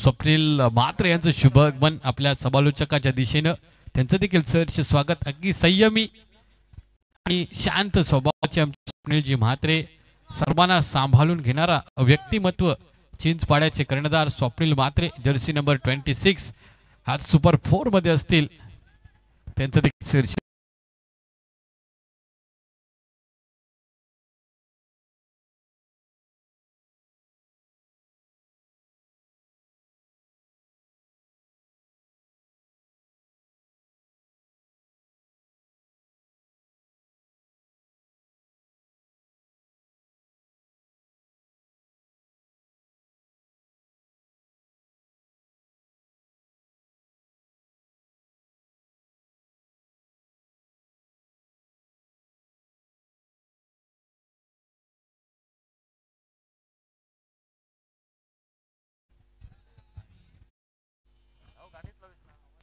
स्वप्नील म्हात्रे यांचं शुभगमन आपल्या समालोचकाच्या दिशेनं. त्यांचं देखील सहर्ष स्वागत. अगदी संयमी आणि शांत स्वभावाचे आमचे स्वप्नीलजी म्हात्रे, सर्वांना सांभाळून घेणारा व्यक्तिमत्व, चिंचपाड्याचे कर्णधार स्वप्नील म्हात्रे, जर्सी नंबर 26, आज सुपर 4 मध्ये असतील. त्यांचं देखील सहर्ष.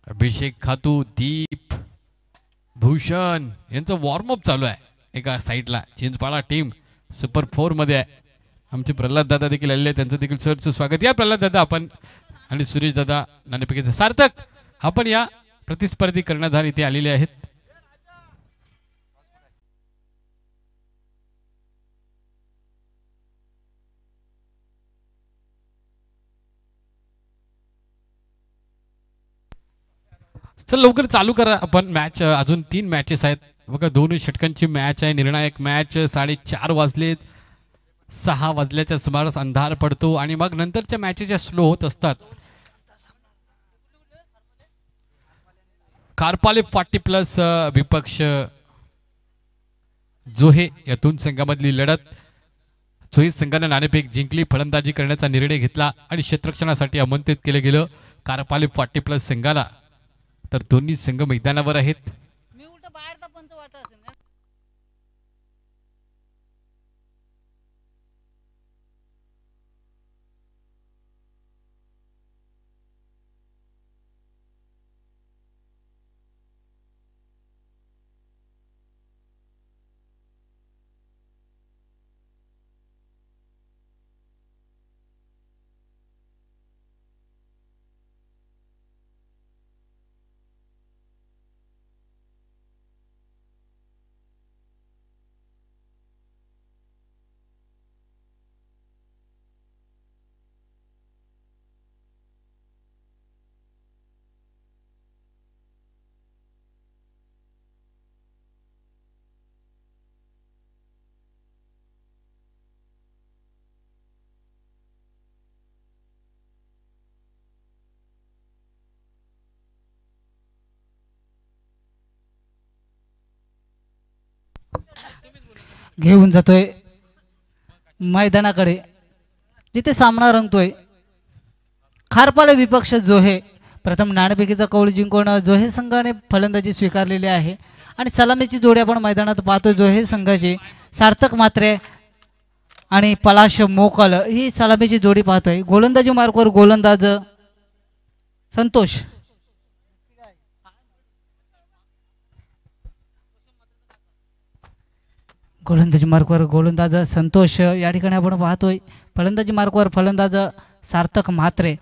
अभिषेक खातू, दीप भूषण यांचं वॉर्मअप चालू आहे एका साईडला. चिंचपाडा टीम सुपर 4 मध्ये आहे. आमचे प्रल्हाद दादा देखील आलेले, त्यांचं देखील सरचं स्वागत. या प्रल्हाद दादा आपण आणि सुरेश दादा नाणेफेकीचे सार्थक आपण या प्रतिस्पर्धी कर्णधार इथे आलेले आहेत. चल लवकर चालू करा आपण मॅच. अजून 3 मॅचेस आहेत बघा. 2 षटकांची मॅच आहे. निर्णायक मॅच. 4:30 वाजलेत. 6 वाजल्याच्या सुमारास अंधार पडतो आणि मग नंतरच्या मॅचेस स्लो होत असतात. कारपाले 40+ विपक्ष जोहे यातून संघामधली लढत. जोहे संघाने नाणेफेक जिंकली, फलंदाजी करण्याचा निर्णय घेतला आणि क्षेत्ररक्षणासाठी आमंत्रित केलं गेलं कारपाले 40+ संघाला. तर दोन्ही संघ मैदानावर आहेत. घेऊन जातोय मैदानाकडे जिथे सामना रंगतोय. खारपाले विपक्ष जोहे. प्रथम नाणेफेकीचा कौल जिंकून जोहे संघाने फलंदाजी स्वीकारलेली आहे आणि सलामीची जोडी आपण मैदानात पाहतोय. जोहे संघाची सार्थक म्हात्रे आणि पलाश मोकल ही सलामीची जोडी पाहतोय. गोलंदाजी मार्कवर गोलंदाज संतोष. गोलंदाजी मार्कवर गोलंदाज संतोष या ठिकाणी आपण पाहतोय. फलंदाजी मार्कवर फलंदाज सार्थक म्हात्रे.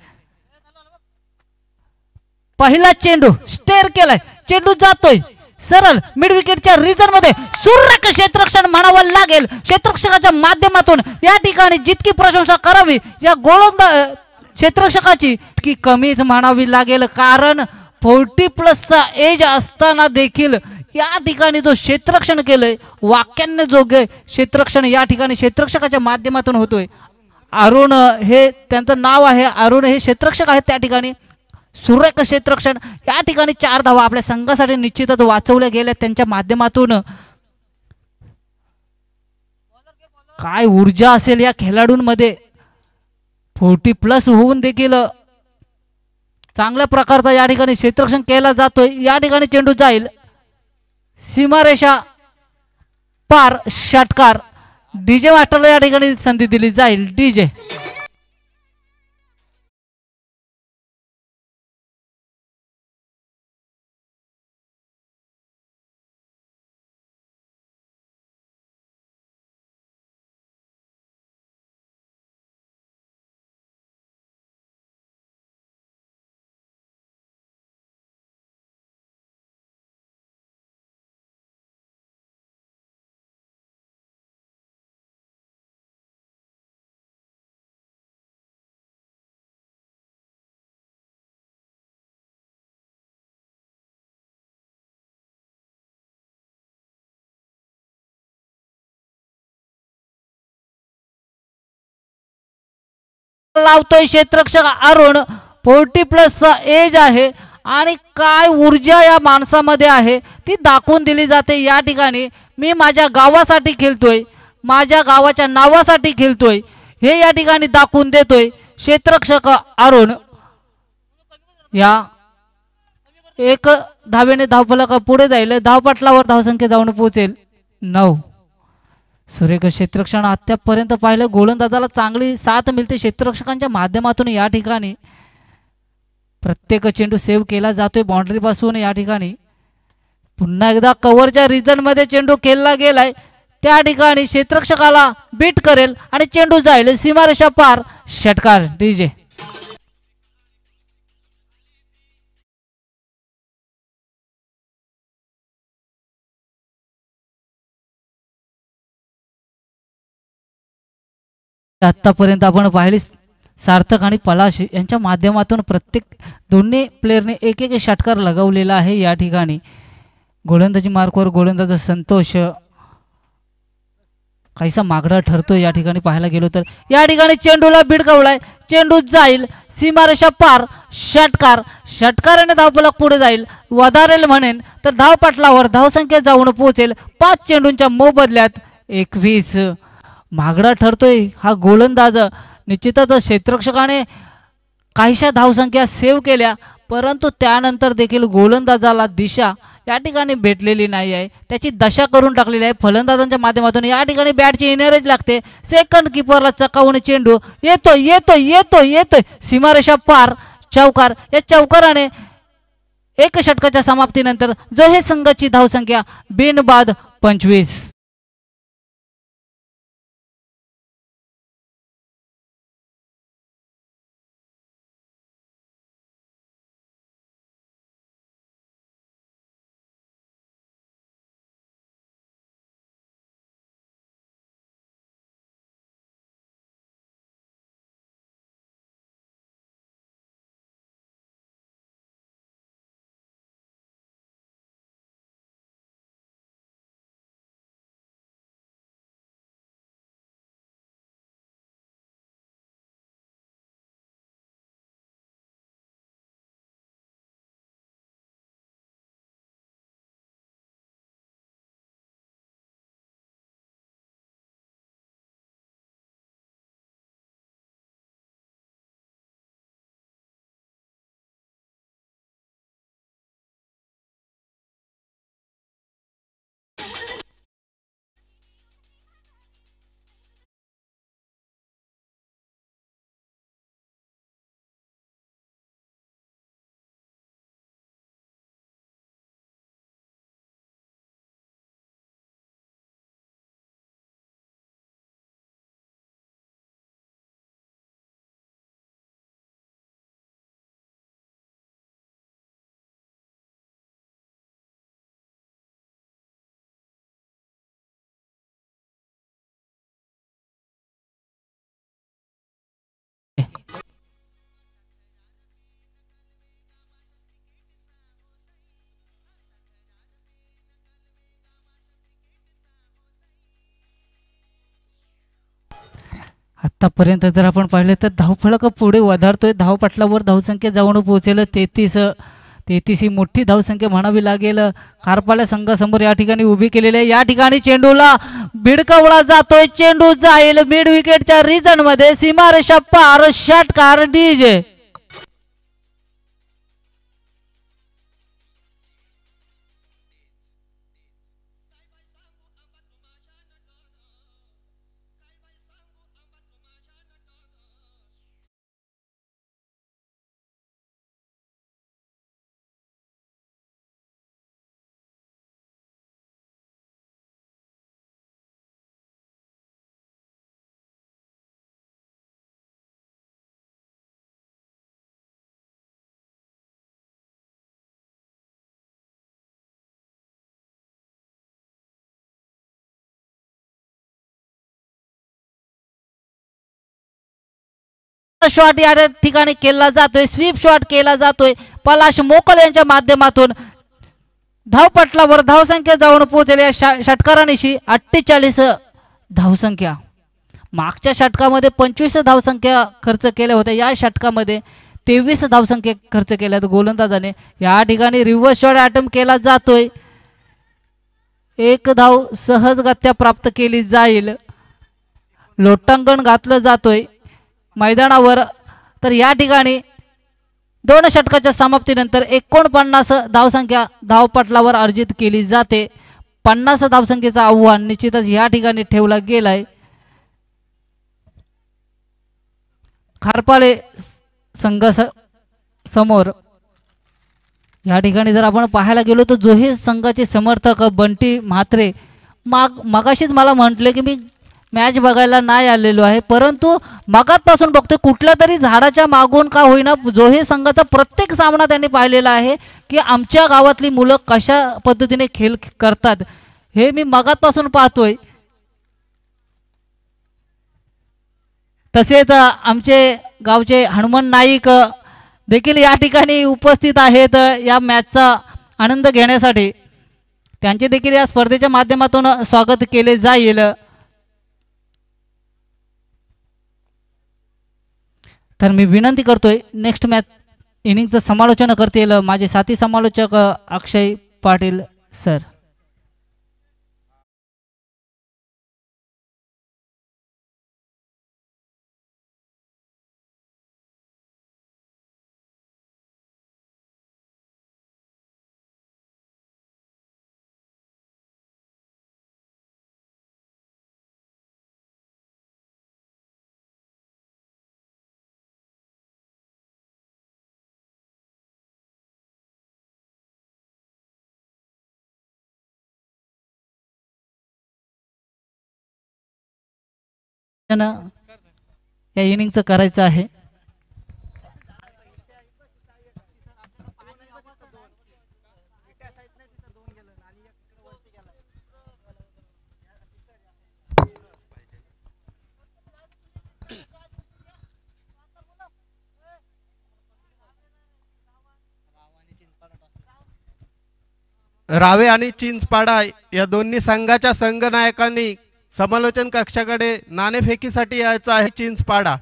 पहिला चेंडू स्टेअर केलाय. चेंडू जातोय सरळ मिड विकेटच्या रिजन मध्ये. सुरेख क्षेत्ररक्षण म्हणावं लागेल. क्षेत्ररक्षकाच्या माध्यमातून या ठिकाणी जितकी प्रशंसा करावी या गोलंदाज क्षेत्ररक्षकाची की कमीच म्हणावी लागेल, कारण 40+ एज असताना देखील या ठिकाणी जो क्षेत्ररक्षण केलंय वाक्याने जोगे क्षेत्ररक्षण या ठिकाणी क्षेत्ररक्षकाच्या माध्यमातून होतोय. अरुण हे त्यांचं नाव आहे. अरुण हे क्षेत्ररक्षक आहेत. त्या ठिकाणी सुरेख क्षेत्ररक्षण. या ठिकाणी 4 धावा आपल्या संघासाठी निश्चितच वाचवल्या गेल्या त्यांच्या माध्यमातून. काय ऊर्जा असेल या खेळाडूंमध्ये. 40+ होऊन देखील चांगल्या प्रकारचा या ठिकाणी क्षेत्ररक्षण केला जातोय. या ठिकाणी चेंडू जाईल सीमारेषा पार. षटकार. डीजे मास्टरला या ठिकाणी संधी दिली जाईल. डीजे. लावतोय क्षेत्ररक्षक अरुण. 40+ एज आहे आणि काय ऊर्जा या माणसामध्ये आहे ती दाखवून दिली जाते या ठिकाणी. मी माझ्या गावासाठी खेळतोय, माझ्या गावाच्या नावासाठी खेळतोय हे या ठिकाणी दाखवून देतोय क्षेत्ररक्षक अरुण. या एक धावेने धावफलक पुढे जाईल. धावपटलावर धावसंख्या जाऊन पोहोचेल 9. सुरेख क्षेत्ररक्षण आतापर्यंत पाहिलं गोलंदाजाला चांगली साथ मिळते क्षेत्ररक्षकांच्या माध्यमातून. या ठिकाणी प्रत्येक चेंडू सेव्ह केला जातोय बाउंड्री पासून. या ठिकाणी पुन्हा एकदा कव्हरच्या रिजन मध्ये चेंडू खेळला गेलाय. त्या ठिकाणी क्षेत्ररक्षकाला बीट करेल आणि चेंडू जाईल सीमारेषा पार. षटकार डीजे. आतापर्यंत आपण पाहिली सार्थक आणि पलाश यांच्या माध्यमातून प्रत्येक दोन्ही प्लेयरने एक एक षटकार लगावलेला आहे. या ठिकाणी गोलंदाजी मार्कवर गोलंदाज संतोष काहीसा मागडा ठरतो. या ठिकाणी पाहायला गेलो तर या ठिकाणी चेंडूला भिडकावलाय. चेंडू जाईल सीमारेषा पार. षटकार. षटकाराने धावफलक पुढे जाईल. वधारेल म्हणेन तर धावपटलावर धावसंख्या जाऊन पोहोचेल 5 चेंडूंच्या मोबदल्यात 21. मागडा ठरतोय हा गोलंदाज. निश्चितच क्षेत्ररक्षकाने काहीशा धावसंख्या सेव्ह केल्या परंतु त्यानंतर देखील गोलंदाजाला दिशा या ठिकाणी भेटलेली नाही आहे. त्याची दशा करून टाकलेली आहे फलंदाजांच्या माध्यमातून. या ठिकाणी बॅटची इनरेज लागते. सेकंड किपरला चकावून चेंडू येतोय येतोय येतोय येतोय सीमारेषा पार. चौकार. या चौकाराने एक षटकाच्या समाप्तीनंतर जो हे संघाची धावसंख्या बिनबाद 25. आतापर्यंत जर आपण पाहिलं तर धावफलक पुढे वधारतोय. धावपटलावर धावसंख्या जाऊन पोहोचेल 33. ही मोठी धावसंख्या म्हणावी लागेल. खारपाल्या संघासमोर या ठिकाणी उभी केलेली आहे. या ठिकाणी चेंडूला भिडकावला जातोय. चेंडू जाईल मिड विकेटच्या रिजन मध्ये सीमारेषा पार. षटकार डीजे. शॉट या ठिकाणी केला जातोय. स्वीप शॉट केला जातोय पलाश मोकल यांच्या माध्यमातून. धावपटलावर धावसंख्या जाऊन पोहोचलेल्या षटकारानिशी 48 धावसंख्या. मागच्या षटकामध्ये 25 धावसंख्या खर्च केल्या होत्या, या षटकामध्ये 23 धावसंख्या खर्च केल्या आहेत गोलंदाजाने। या ठिकाणी रिव्हर्स शॉट अटेम्प्ट केला जातोय, एक धाव सहजगत्या प्राप्त केली जाईल, लोटांगण घातलं जातोय मैदानावर। तर या ठिकाणी 2 षटकाच्या समाप्तीनंतर 49 धावसंख्या धावपटलावर अर्जित केली जाते। 50 धावसंख्येचं आव्हान निश्चितच या ठिकाणी ठेवला गेलाय। खारपाळे संघ समोर या ठिकाणी जर आपण पाहायला गेलो तर जोहे संघाचे समर्थक बंटी म्हात्रे मगाशीच मला म्हटले की मी मॅच बघायला नाही आलेलो आहे, परंतु मगातपासून बघतोय कुठल्या तरी झाडाच्या मागून का होईना जोहे संघाचा प्रत्येक सामना त्यांनी पाहिलेला आहे की आमच्या गावातली मुलं कशा पद्धतीने खेळ करतात हे मी मगातपासून पाहतोय। तसेच आमचे गावचे हनुमान नाईक देखील या ठिकाणी उपस्थित आहेत या मॅचचा आनंद घेण्यासाठी, त्यांचे देखील या स्पर्धेच्या माध्यमातून स्वागत केले जाईल। तर मी विनंती करतोय नेक्स्ट मॅच इनिंगचं समालोचन करतील माझे साथी समालोचक अक्षय पाटील सर। या इनिंगचं करायचं आहे। रावे आणि चिंचपाडा या दोन्ही संघाच्या संघनायकांनी समालोचन कक्षाकडे नाणेफेकीसाठी यायचं आहे। चिंचपाडा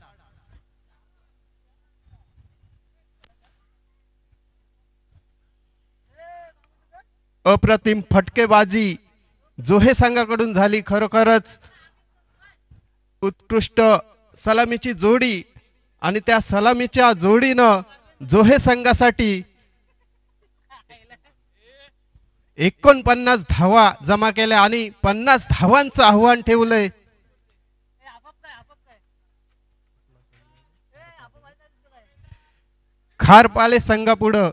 अप्रतिम फटकेबाजी जोहे संघाकडून झाली, खरोखरच उत्कृष्ट सलामीची जोडी आणि त्या सलामीच्या जोडीनं जोहे संघासाठी 49 धावा जमा केल्या आणि 50 धावांचं आव्हान ठेवलंय। खारपाले संघापुढं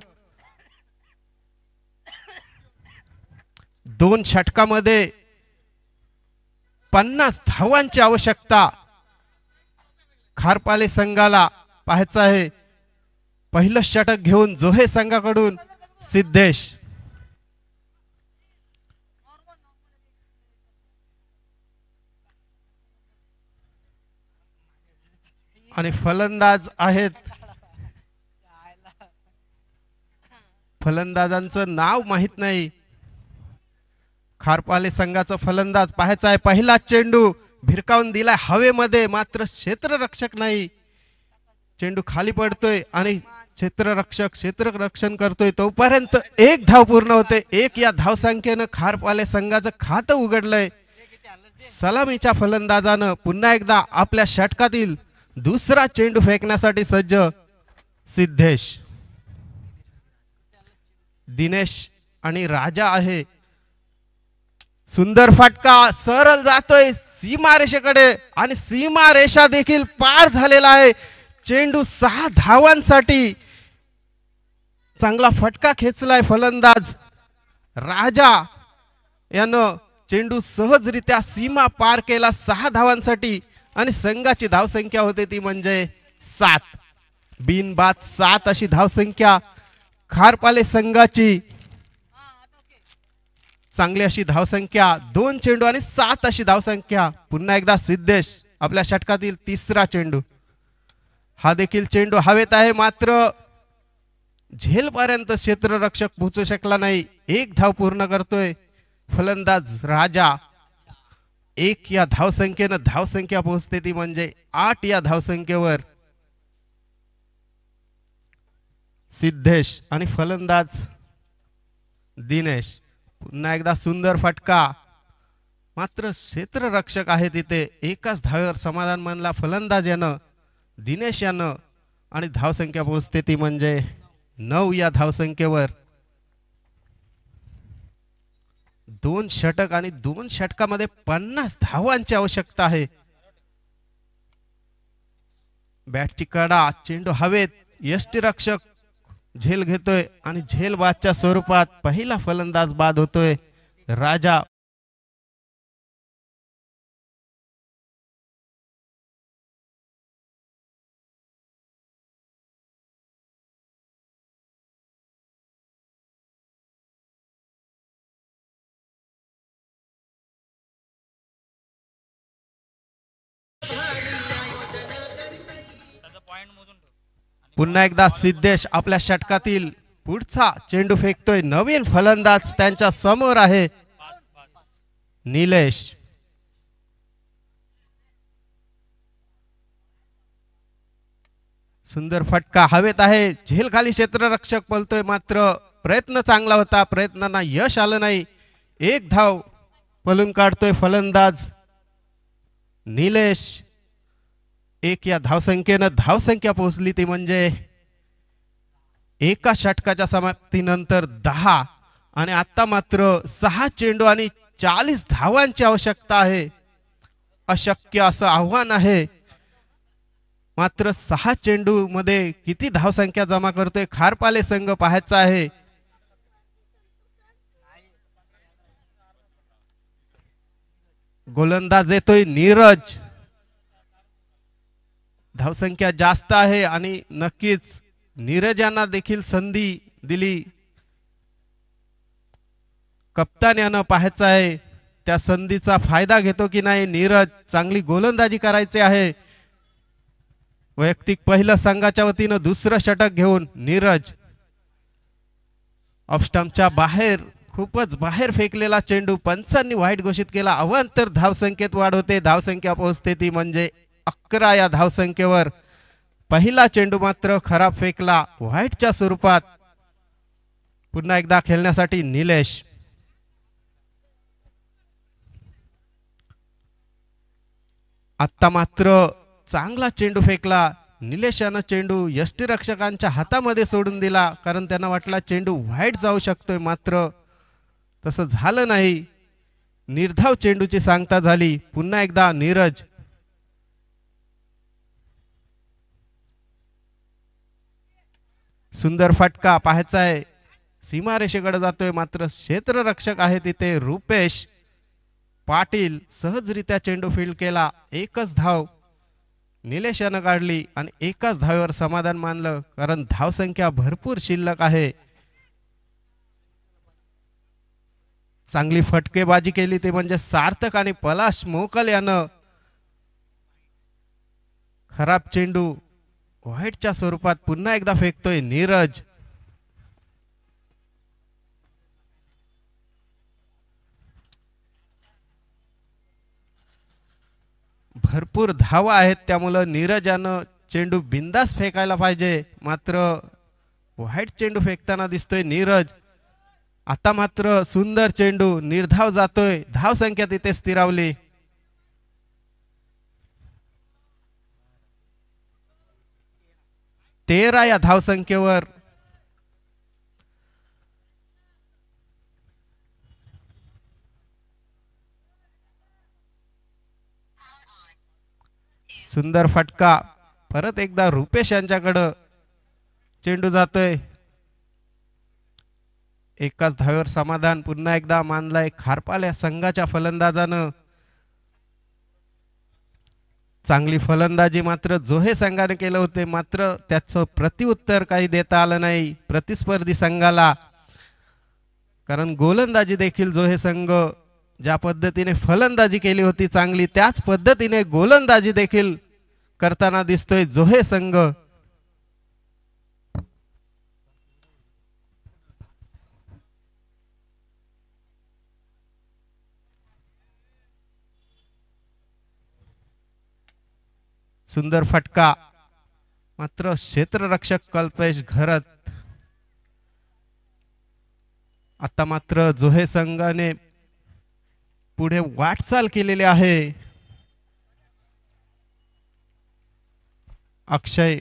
2 षटकामध्ये 50 धावांची आवश्यकता खारपाले संघाला पाहायचं आहे। पहिलं षटक घेऊन जोहे संघाकडून सिद्धेश आणि फलंदाज आहेत, फलंदाजांचं नाव माहित नाही। खारपाले संघाचा फलंदाज पाहायचा आहे। पहिला चेंडू भिरकावून दिलाय हवेमध्ये, मात्र क्षेत्ररक्षक नाही, चेंडू खाली पडतोय आणि क्षेत्ररक्षण करतोय तोपर्यंत 1 धाव पूर्ण होते। 1 या धावसंख्येनं खारपाले संघाचं खातं उघडलंय। सलामीच्या फलंदाजानं पुन्हा एकदा आपल्या षटकातील दुसरा चेंडू फेकण्यासाठी सज्ज सिद्धेश, दिनेश आणि राजा आहे। सुंदर फटका सरळ जातोय सीमारेषेकडे आणि सीमारेषा देखील पार झालेला आहे। चेंडू 6 धावांसाठी चांगला फटका खेचलाय फलंदाज राजा यानं, चेंडू सहजरित्या सीमा पार केला 6 धावांसाठी आणि संघाची धावसंख्या होते ती म्हणजे 7, बिनबाद 7 अशी धावसंख्या खारपाले संघाची। चांगली अशी धावसंख्या, 2 चेंडू आणि 7 अशी धावसंख्या। पुन्हा एकदा सिद्धेश आपल्या षटकातील तिसरा चेंडू, हा देखील चेंडू हवेत आहे, मात्र झेलपर्यंत क्षेत्ररक्षक पोहोचू शकला नाही। 1 धाव पूर्ण करतोय फलंदाज राजा। 1 या धावसंख्येनं धावसंख्या पोहोचते ती म्हणजे 8 या धावसंख्येवर सिद्धेश आणि फलंदाज दिनेश. पुन्हा एकदा सुंदर फटका, मात्र क्षेत्ररक्षक आहे तिथे. एकाच धावेवर समाधान मानला फलंदाज यानं, दिनेश यानं, आणि धावसंख्या पोहोचते ती म्हणजे 9 या धावसंख्येवर. 2 षटक आणि 2 षटकामध्ये 50 धावांची आवश्यकता आहे. बॅटची कडा, चेंडू हवेत, यष्टीरक्षक झेल घेतोय आणि झेल बादच्या स्वरूपात पहिला फलंदाज बाद होतोय. राजा पुन्हा एकदा सिद्धेश आपल्या षटकातील पुढचा चेंडू फेकतोय. नवीन फलंदाज त्यांच्या समोर आहे निलेश. सुंदर फटका हवेत आहे, झेल खाली क्षेत्ररक्षक पलतोय, मात्र प्रयत्न चांगला होता, प्रयत्नांना यश आलं नाही. 1 धाव पलून काढतोय फलंदाज निलेश. 1 या धावसंख्येनं धावसंख्या पोहोचली ती म्हणजे एका षटकाच्या समाप्तीनंतर 10, आणि आता मात्र 6 चेंडू आणि 40 धावांची आवश्यकता आहे. अशक्य असं आव्हान आहे, मात्र 6 चेंडू मध्ये किती धावसंख्या जमा करतोय खारपाले संघ पाहायचा आहे. गोलंदाज येतोय नीरज. धावसंख्या जास्त आहे आणि नक्कीच नीरज यांना देखील संधी दिली. कप्तान यानं पाहायचं आहे त्या संधीचा फायदा घेतो की नाही नीरज. चांगली गोलंदाजी करायची आहे. वैयक्तिक पहिलं संघाच्या वतीनं दुसरं षटक घेऊन नीरज. ऑफस्टंपच्या बाहेर, खूपच बाहेर फेकलेला चेंडू पंचांनी वाईट घोषित केला. अवांतर धावसंख्येत वाढ होते. धावसंख्या पोहोचते ती म्हणजे 11 या धावसंख्येवर. पहिला चेंडू मात्र खराब फेकला व्हाईटच्या स्वरूपात. पुन्हा एकदा खेळण्यासाठी निलेश. आता मात्र चांगला चेंडू फेकला निलेश यानं. चेंडू यष्टीरक्षकांच्या हातामध्ये सोडून दिला, कारण त्यांना वाटला चेंडू व्हाईट जाऊ शकतोय, मात्र तसं झालं नाही. निर्धाव चेंडूची सांगता झाली. पुन्हा एकदा नीरज. सुंदर फटका पाहायचा आहे, सीमारेषेकडे जातोय, मात्र क्षेत्ररक्षक आहे तिथे रुपेश पाटील. सहजरित्या चेंडू फील्ड केला. एकच धाव निलेश यानं काढली आणि एकाच धावेवर समाधान मानलं, कारण धावसंख्या भरपूर शिल्लक आहे. चांगली फटकेबाजी केली ते म्हणजे सार्थक आणि पलाश मोकल यानं. खराब चेंडू व्हाईटच्या स्वरूपात पुन्हा एकदा फेकतोय नीरज. भरपूर धावा आहेत, त्यामुळं नीरज यानं चेंडू बिंदास फेकायला पाहिजे, मात्र व्हाईट चेंडू फेकताना दिसतोय नीरज. आता मात्र सुंदर चेंडू निर्धाव जातोय. धावसंख्या तिथे स्थिरावली. तेरा या धावसंख्येवर सुंदर फटका. परत एकदा रुपेश यांच्याकडं चेंडू जातोय. एकाच धावेवर समाधान पुन्हा एकदा मानलाय खारपाल या संघाच्या फलंदाजानं. चांगली फलंदाजी मात्र जोहे संघाने केलं होते, मात्र त्याचं प्रत्युत्तर काही देता आलं नाही प्रतिस्पर्धी संघाला, कारण गोलंदाजी देखील जोहे संघ ज्या पद्धतीने फलंदाजी केली होती चांगली, त्याच पद्धतीने गोलंदाजी देखील करताना दिसतोय जोहे संघ. सुंदर फटका, मात्र क्षेत्ररक्षक कल्पेश घरत आता मात्र जोहे संघाने पुढे वाटचाल केलेली आहे. अक्षय